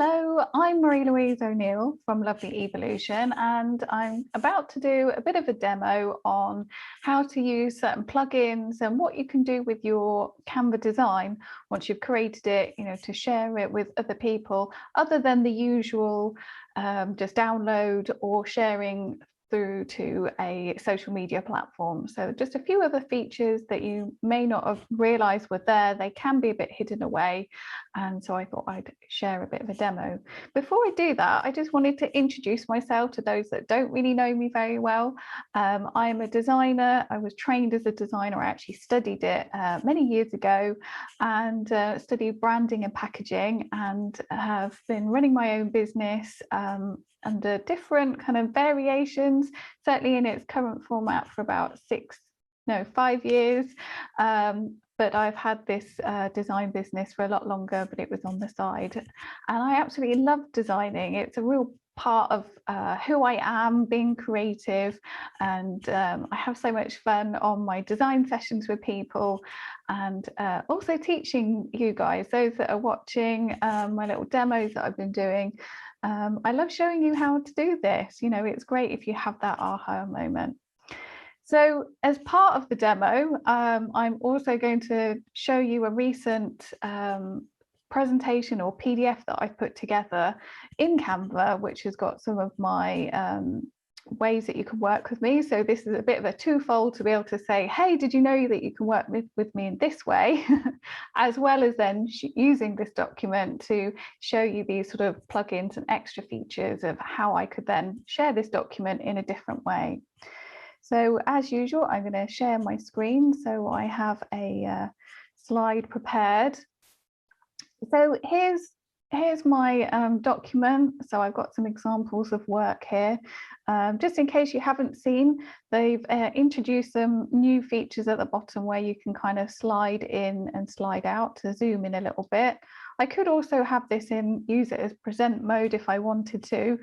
Hello, I'm Marie-Louise O'Neill from Lovely Evolution, and I'm about to do a bit of a demo on how to use certain plugins and what you can do with your Canva design once you've created it, to share it with other people, other than the usual just download or sharing through to a social media platform. So just a few other features that you may not have realized were there. They can be a bit hidden away. And so I thought I'd share a bit of a demo. Before I do that, I just wanted to introduce myself to those that don't really know me very well. I'm a designer. I was trained as a designer. I actually studied it many years ago and studied branding and packaging, and have been running my own business under different kind of variations, certainly in its current format for about 5 years. But I've had this design business for a lot longer, but it was on the side. And I absolutely love designing. It's a real part of who I am, being creative. And I have so much fun on my design sessions with people, and also teaching you guys, those that are watching my little demos that I've been doing. I love showing you how to do this. It's great if you have that aha moment. So as part of the demo, I'm also going to show you a recent presentation or PDF that I've put together in Canva, which has got some of my ways that you can work with me. So this is a bit of a twofold to be able to say, hey, did you know that you can work with me in this way, as well as then using this document to show you these sort of plugins and extra features of how I could then share this document in a different way. So as usual, I'm going to share my screen. So I have a slide prepared. So here's my document. So I've got some examples of work here. Just in case you haven't seen, they've introduced some new features at the bottom where you can kind of slide in and slide out to zoom in a little bit. I could also have this use it as present mode if I wanted to,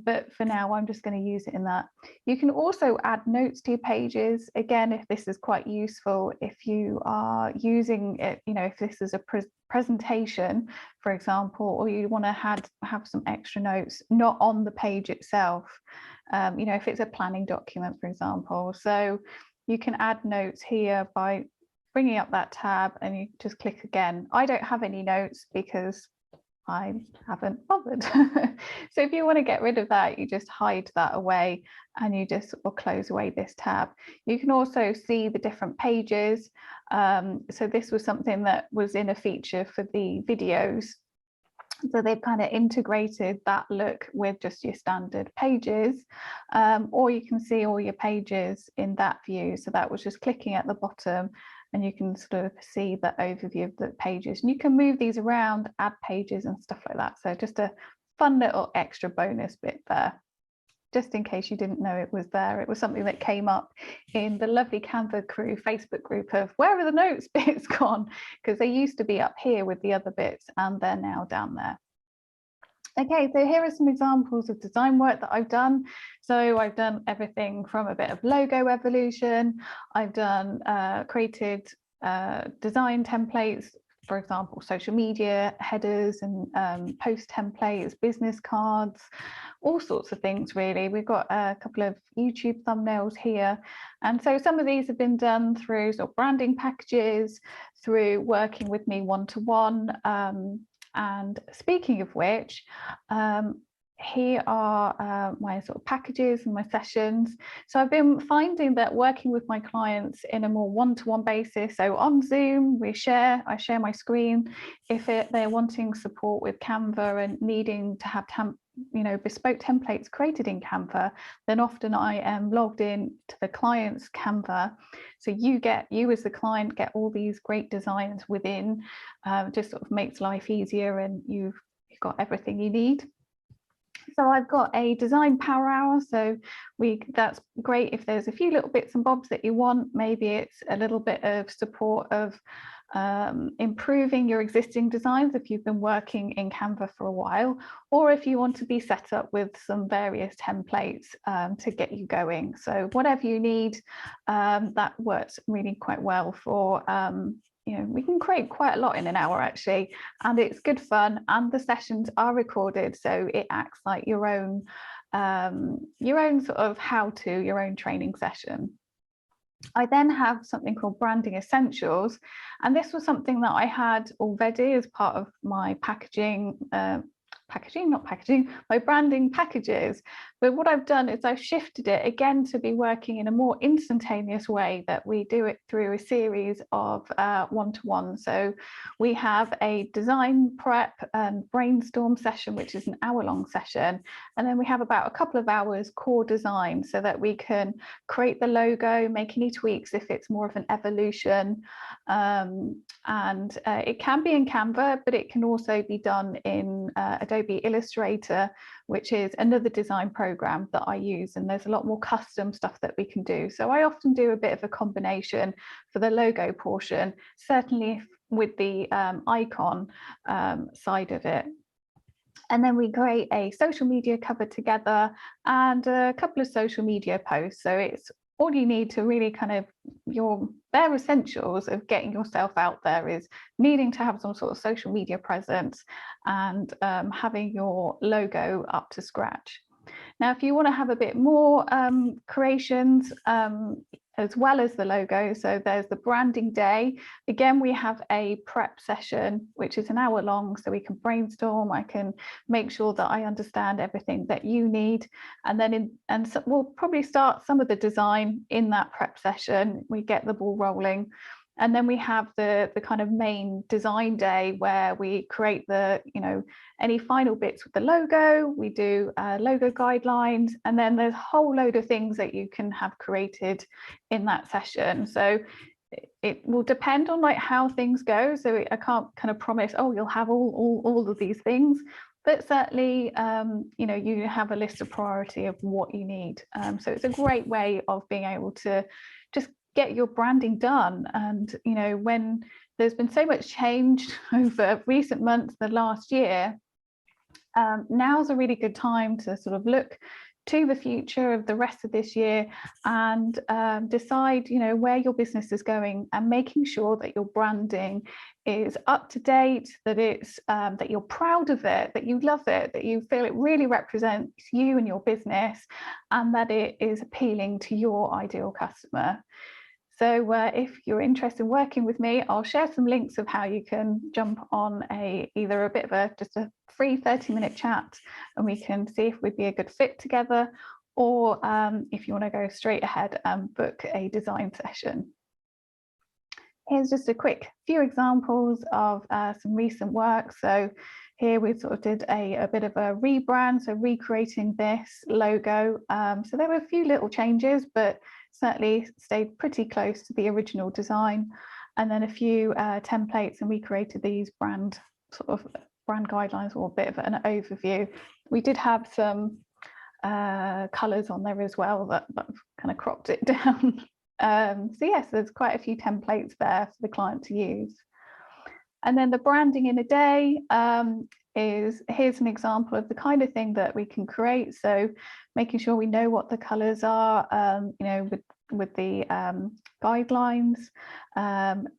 but for now I'm just going to use it in that. You can also add notes to your pages. Again, if this is quite useful, if you are using it, if this is a presentation, for example, or you want to have some extra notes, not on the page itself, if it's a planning document, for example. So you can add notes here by bringing up that tab, and you just click again. I don't have any notes because I haven't bothered. So if you want to get rid of that, you just hide that away and you just close away this tab. You can also see the different pages. So this was something that was in a feature for the videos. So they've kind of integrated that look with just your standard pages, or you can see all your pages in that view. So that was just clicking at the bottom, and you can sort of see the overview of the pages, and you can move these around, add pages and stuff like that. So just a fun little extra bonus bit there, just in case you didn't know it was there. It was something that came up in the lovely Canva crew Facebook group of where are the notes bits gone, because they used to be up here with the other bits and they're now down there. Okay, so here are some examples of design work that I've done. So I've done everything from a bit of logo evolution. I've done created design templates, for example, social media headers and post templates, business cards, all sorts of things really. We've got a couple of YouTube thumbnails here. And so some of these have been done through sort of branding packages, through working with me one-to-one. And speaking of which, here are my sort of packages and my sessions. So I've been finding that working with my clients in a more one-to-one basis, so on Zoom, I share my screen. If they're wanting support with Canva and needing to have bespoke templates created in Canva, then often I am logged in to the client's Canva. So you as the client get all these great designs within, just sort of makes life easier, and you've got everything you need. So I've got a design power hour. So that's great if there's a few little bits and bobs that you want. Maybe it's a little bit of support of improving your existing designs if you've been working in Canva for a while, or if you want to be set up with some various templates to get you going. So whatever you need, that works really quite well for we can create quite a lot in an hour actually, and it's good fun, and the sessions are recorded, so it acts like your own sort of your own training session. I then have something called Branding Essentials, and this was something that I had already as part of my my branding packages. But what I've done is I've shifted it again to be working in a more instantaneous way, that we do it through a series of one-to-one. So we have a design prep and brainstorm session, which is an hour-long session, and then we have about a couple of hours core design, so that we can create the logo, make any tweaks if it's more of an evolution, and it can be in Canva, but it can also be done in Adobe Illustrator, which is another design program that I use, and there's a lot more custom stuff that we can do. So I often do a bit of a combination for the logo portion, certainly with the icon side of it. And then we create a social media cover together and a couple of social media posts. So it's all you need to really kind of your bare essentials of getting yourself out there is needing to have some sort of social media presence and having your logo up to scratch. Now, if you want to have a bit more creations as well as the logo, so there's the branding day. Again, we have a prep session, which is an hour long, so we can brainstorm. I can make sure that I understand everything that you need. And then so we'll probably start some of the design in that prep session. We get the ball rolling. And then we have the kind of main design day where we create the, any final bits with the logo, we do logo guidelines, and then there's a whole load of things that you can have created in that session. So it will depend on like how things go. So I can't kind of promise, oh, you'll have all of these things, but certainly, you have a list of priority of what you need. So it's a great way of being able to just get your branding done. And when there's been so much change over recent months, the last year, now's a really good time to sort of look to the future of the rest of this year and decide where your business is going, and making sure that your branding is up to date, that it's that you're proud of it, that you love it, that you feel it really represents you and your business, and that it is appealing to your ideal customer. So if you're interested in working with me, I'll share some links of how you can jump on either a bit of just a free 30-minute chat, and we can see if we'd be a good fit together, or if you want to go straight ahead and book a design session. Here's just a quick few examples of some recent work. So here we sort of did a bit of a rebrand, so recreating this logo. So there were a few little changes, but certainly stayed pretty close to the original design. And then a few templates, and we created these brand guidelines, or a bit of an overview. We did have some colours on there as well that kind of cropped it down. So yes, there's quite a few templates there for the client to use. And then the branding in a day here's an example of the kind of thing that we can create. So making sure we know what the colours are, with the guidelines.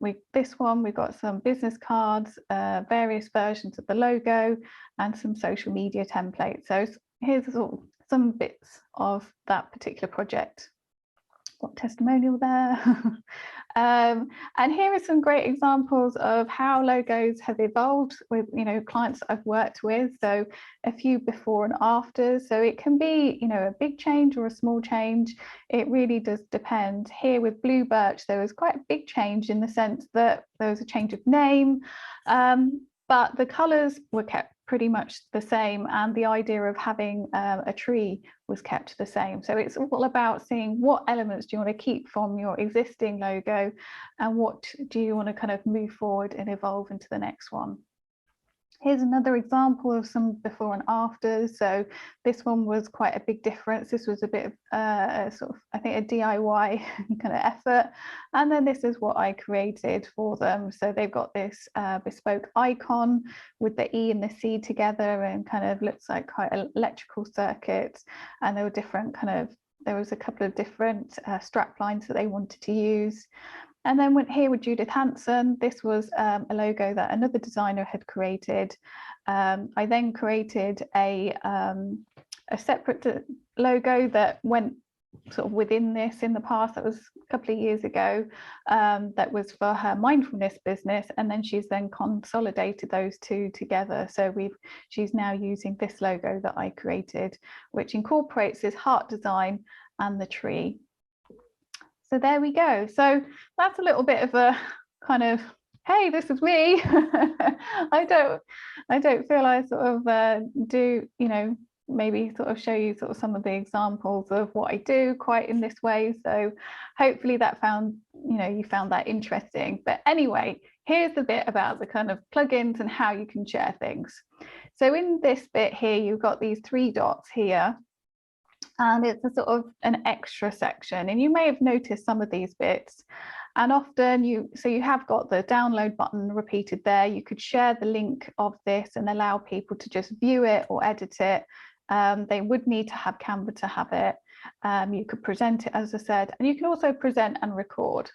With this one, we've got some business cards, various versions of the logo, and some social media templates. So here's some bits of that particular project. Got testimonial there. And here are some great examples of how logos have evolved with clients that I've worked with. So a few before and afters. So it can be a big change or a small change. It really does depend. Here with Blue Birch, there was quite a big change in the sense that there was a change of name, but the colours were kept pretty much the same, and the idea of having a tree was kept the same. So it's all about seeing what elements do you want to keep from your existing logo, and what do you want to kind of move forward and evolve into the next one. Here's another example of some before and afters. So this one was quite a big difference. This was a bit of I think a DIY kind of effort. And then this is what I created for them. So they've got this bespoke icon with the E and the C together, and kind of looks like quite electrical circuits. And there were there was a couple of different strap lines that they wanted to use. And then went here with Judith Hanson. This was a logo that another designer had created. I then created a separate logo that went sort of within this in the past. That was a couple of years ago. That was for her mindfulness business, and then she's then consolidated those two together. So she's now using this logo that I created, which incorporates this heart design and the tree. So there we go. So that's a little bit of a kind of, hey, this is me. I don't feel I sort of do, you know, maybe sort of show you sort of some of the examples of what I do quite in this way. So hopefully that you found that interesting. But anyway, here's the bit about the kind of plugins and how you can share things. So in this bit here, you've got these 3 dots here, and it's a sort of an extra section, and you may have noticed some of these bits. And often you have got the download button repeated there. You could share the link of this and allow people to just view it or edit it. They would need to have Canva to have it. You could present it, as I said, and you can also present and record.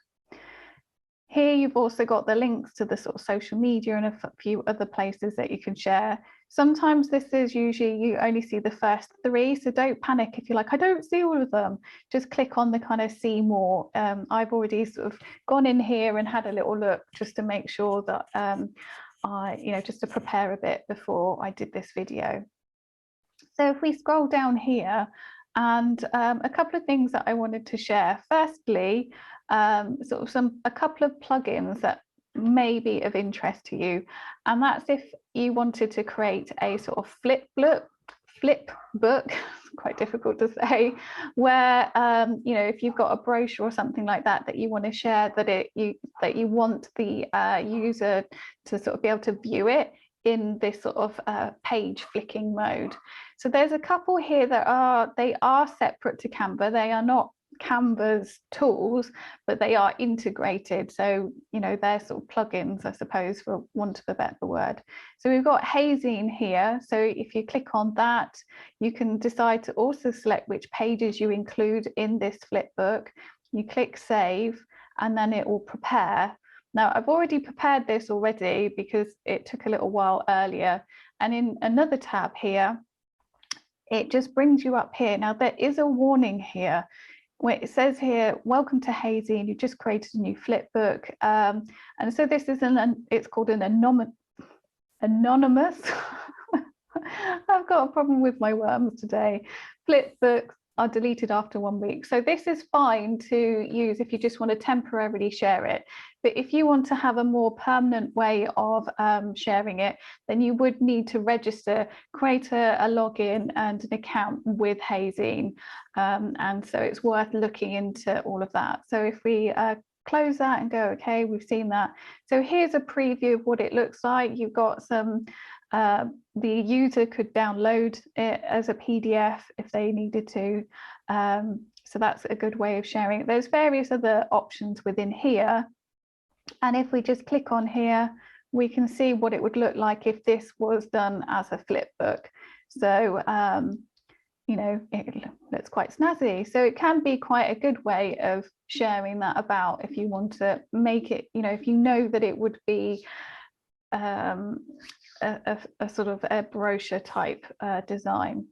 Here you've also got the links to the sort of social media and a few other places that you can share. Sometimes this is usually you only see the first 3, so don't panic if you're like, I don't see all of them. Just click on the kind of see more. I've already sort of gone in here and had a little look just to make sure that just to prepare a bit before I did this video. So if we scroll down here, and a couple of things that I wanted to share. Firstly, a couple of plugins that may be of interest to you, and that's if you wanted to create a sort of flip book, quite difficult to say, where if you've got a brochure or something like that you want to share, that you want the user to sort of be able to view it in this sort of page flicking mode. So there's a couple here that are separate to Canva. They are not Canva's tools, but they are integrated. So, they're sort of plugins, I suppose, for want of a better word. So we've got Hazine here. So if you click on that, you can decide to also select which pages you include in this flipbook. You click save, and then it will prepare. Now, I've already prepared this already because it took a little while earlier. And in another tab here, it just brings you up here. Now, there is a warning here where it says here, welcome to Hazine, you just created a new flipbook. And so this is it's called an anonymous, I've got a problem with my worms today. Flipbooks are deleted after 1 week. So this is fine to use if you just want to temporarily share it. But if you want to have a more permanent way of sharing it, then you would need to register, create a login and an account with Hazine. And so it's worth looking into all of that. So if we close that and go, okay, we've seen that. So here's a preview of what it looks like. You've got some, the user could download it as a PDF if they needed to. So that's a good way of sharing it. There's various other options within here. And if we just click on here, we can see what it would look like if this was done as a flipbook. So, it looks quite snazzy. So it can be quite a good way of sharing that about if you want to make it, if you know that it would be a sort of a brochure type design.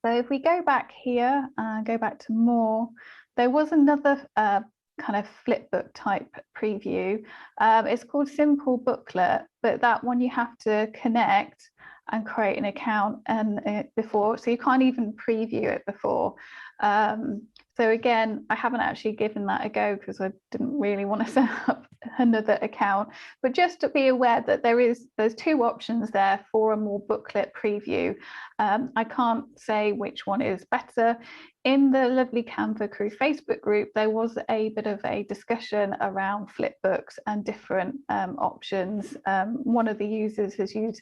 So if we go back here and go back to more, there was another kind of flipbook type preview. It's called Simple Booklet, but that one you have to connect and create an account and before, so you can't even preview it before. So again, I haven't actually given that a go because I didn't really want to set up another account, but just to be aware that there's 2 options there for a more booklet preview. I can't say which one is better. In the lovely Canva Crew Facebook group, there was a bit of a discussion around flipbooks and different options. One of the users has used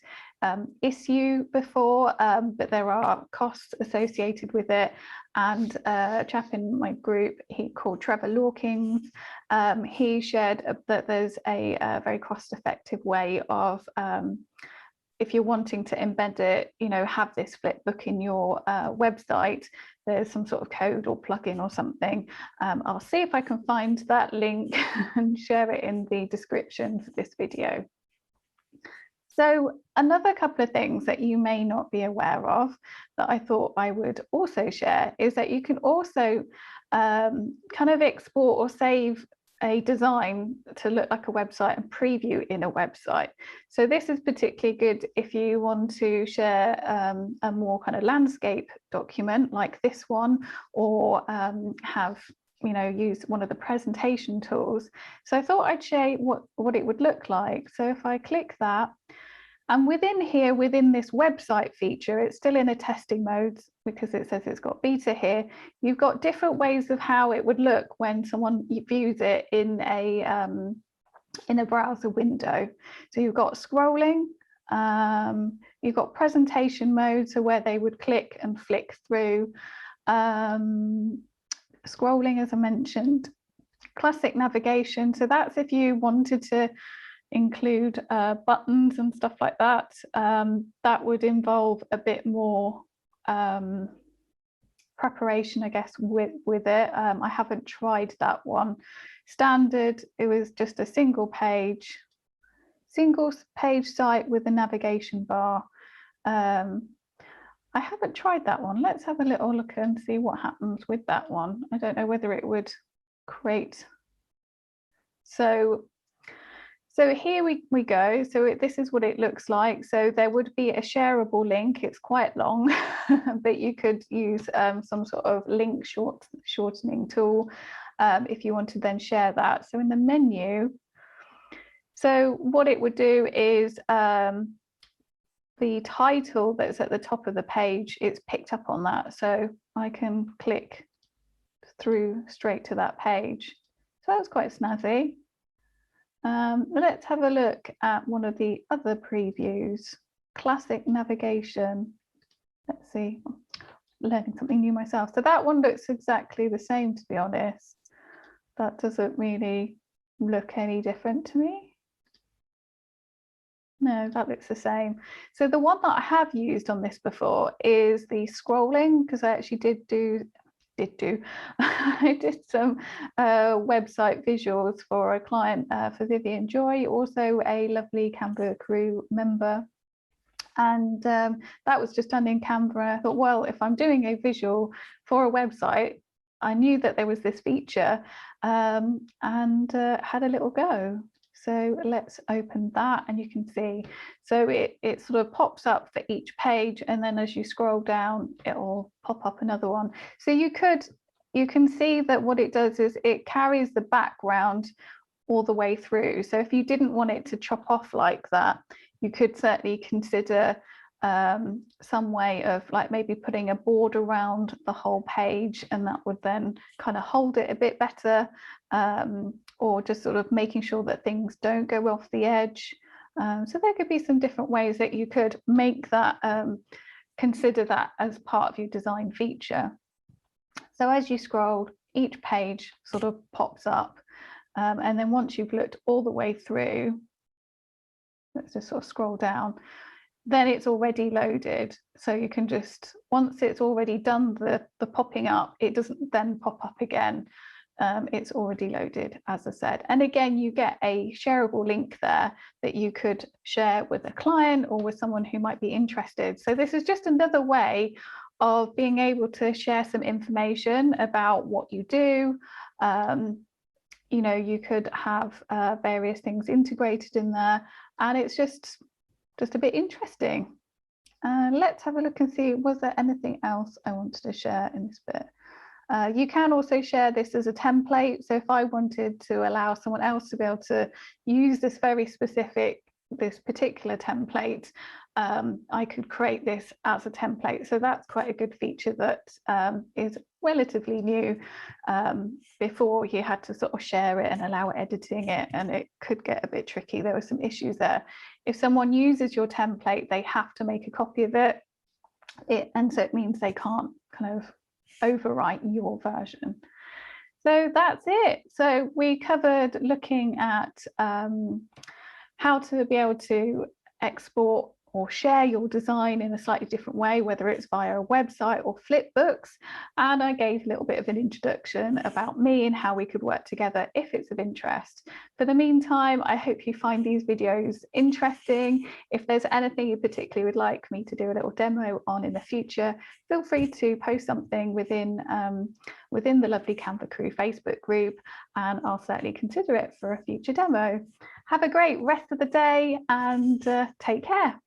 Issue before, but there are costs associated with it. And a chap in my group, he called Trevor Lawkins, he shared that there's a very cost-effective way of if you're wanting to embed it, you know, have this flip book in your website, there's some sort of code or plugin or something. I'll see if I can find that link and share it in the description for this video. So another couple of things that you may not be aware of that I thought I would also share is that you can also kind of export or save a design to look like a website and preview in a website. So this is particularly good if you want to share a more kind of landscape document like this one, or have, you know, use one of the presentation tools. So I thought I'd share what it would look like. So if I click that, and within here, within this website feature, it's still in a testing mode because it says it's got beta here. You've got different ways of how it would look when someone views it in a browser window. So you've got scrolling, you've got presentation mode, so where they would click and flick through, scrolling, as I mentioned, classic navigation. So that's if you wanted to include buttons and stuff like that. That would involve a bit more preparation, I guess, with it. I haven't tried that one. Standard, it was just a single page site with a navigation bar. I haven't tried that one. Let's have a little look and see what happens with that one. I don't know whether it would create. So here we go. So this is what it looks like. So there would be a shareable link. It's quite long, but you could use some sort of link shortening tool if you want to then share that. So in the menu, so what it would do is the title that's at the top of the page, it's picked up on that. So I can click through straight to that page. So that's quite snazzy. Let's have a look at one of the other previews. Classic navigation. Let's see, learning something new myself. So that one looks exactly the same, to be honest. That doesn't really look any different to me. No, that looks the same. So the one that I have used on this before is the scrolling, because I actually I did some website visuals for a client, for Vivian Joy, also a lovely Canva crew member. And that was just done in Canva. I thought, well, if I'm doing a visual for a website, I knew that there was this feature, and had a little go. So let's open that, and you can see, so it sort of pops up for each page, and then as you scroll down, it will pop up another one. So you can see that what it does is it carries the background all the way through. So if you didn't want it to chop off like that, you could certainly consider some way of like maybe putting a border around the whole page, and that would then kind of hold it a bit better, or just sort of making sure that things don't go off the edge. So there could be some different ways that you could make that, consider that as part of your design feature. So as you scroll, each page sort of pops up, and then once you've looked all the way through, let's just sort of scroll down, then it's already loaded. So you can just, once it's already done the popping up, it doesn't then pop up again. It's already loaded, as I said. And again, you get a shareable link there that you could share with a client or with someone who might be interested. So this is just another way of being able to share some information about what you do. You know, you could have various things integrated in there, and it's just a bit interesting. Let's have a look and see, was there anything else I wanted to share in this bit? You can also share this as a template. So if I wanted to allow someone else to be able to use this particular template, I could create this as a template. So that's quite a good feature that is relatively new. Before, you had to sort of share it and allow editing it, and it could get a bit tricky. There were some issues there. If someone uses your template, they have to make a copy of it, and so it means they can't kind of overwrite your version. So that's it. So we covered looking at how to be able to export or share your design in a slightly different way, whether it's via a website or flipbooks. And I gave a little bit of an introduction about me and how we could work together if it's of interest. For the meantime, I hope you find these videos interesting. If there's anything you particularly would like me to do a little demo on in the future, feel free to post something within the lovely Canva Crew Facebook group, and I'll certainly consider it for a future demo. Have a great rest of the day and take care.